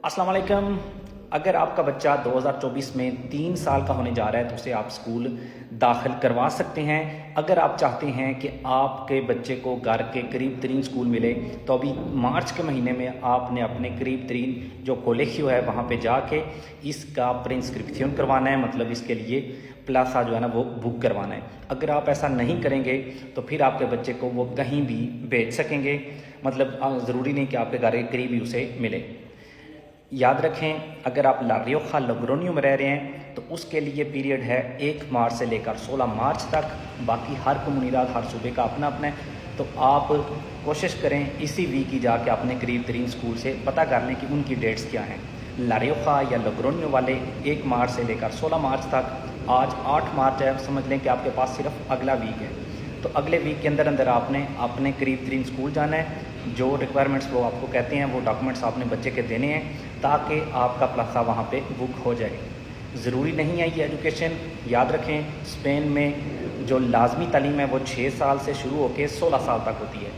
अस्सलाम वालेकुम। अगर आपका बच्चा 2024 में 3 साल का होने जा रहा है तो उसे आप स्कूल दाखिल करवा सकते हैं। अगर आप चाहते हैं कि आपके बच्चे को घर के करीब तरीन स्कूल मिले तो अभी मार्च के महीने में आपने अपने करीब तरीन जो कॉलेजियो है वहाँ पे जाके इसका प्रिंस्क्रिप्शन करवाना है, मतलब इसके लिए प्लासा जो है ना वो बुक करवाना है। अगर आप ऐसा नहीं करेंगे तो फिर आपके बच्चे को वो कहीं भी भेज सकेंगे, मतलब ज़रूरी नहीं कि आपके घर के करीब ही उसे मिले। याद रखें, अगर आप ला रियोजा लोग्रोनियो में रह रहे हैं तो उसके लिए पीरियड है 1 मार्च से लेकर 16 मार्च तक। बाकी हर कम्युनिटी हर सूबे का अपना अपना है, तो आप कोशिश करें इसी वीक ही जाके अपने करीब तरीन स्कूल से पता कर लें कि उनकी डेट्स क्या हैं। ला रियोजा या लोग्रोनियो वाले 1 मार्च से लेकर 16 मार्च तक। आज 8 मार्च है, समझ लें कि आपके पास सिर्फ अगला वीक है, तो अगले वीक के अंदर अंदर आपने अपने करीब तरीन स्कूल जाना है। जो रिक्वायरमेंट्स वो आपको कहते हैं वो डॉक्यूमेंट्स आपने बच्चे के देने हैं ताकि आपका प्लासा वहाँ पे बुक हो जाए। ज़रूरी नहीं है ये एजुकेशन, याद रखें स्पेन में जो लाजमी तालीम है वो 6 साल से शुरू होकर 16 साल तक होती है,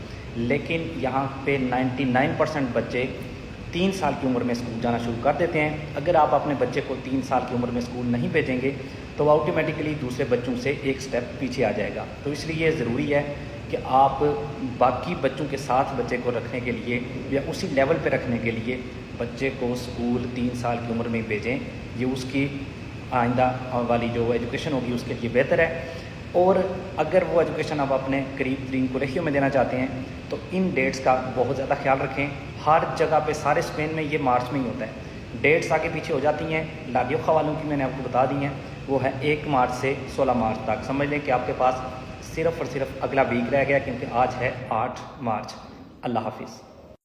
लेकिन यहाँ पे 99% बच्चे 3 साल की उम्र में स्कूल जाना शुरू कर देते हैं। अगर आप अपने बच्चे को 3 साल की उम्र में स्कूल नहीं भेजेंगे तो वो ऑटोमेटिकली दूसरे बच्चों से एक स्टेप पीछे आ जाएगा। तो इसलिए ज़रूरी है कि आप बाकी बच्चों के साथ बच्चे को रखने के लिए या उसी लेवल पे रखने के लिए बच्चे को स्कूल 3 साल की उम्र में भेजें। ये उसकी आइंदा वाली जो एजुकेशन होगी उसके लिए बेहतर है। और अगर वो एजुकेशन आप अपने करीब तरीन कॉलेजियो में देना चाहते हैं तो इन डेट्स का बहुत ज़्यादा ख्याल रखें। हर जगह पे सारे स्पेन में ये मार्च में ही होता है। डेट्स आगे पीछे हो जाती हैं। ला रियोजा वालों की मैंने आपको बता दी हैं, वो है 1 मार्च से 16 मार्च तक। समझ लें कि आपके पास सिर्फ़ और सिर्फ अगला वीक रह गया, क्योंकि आज है 8 मार्च। अल्लाह हाफिज़।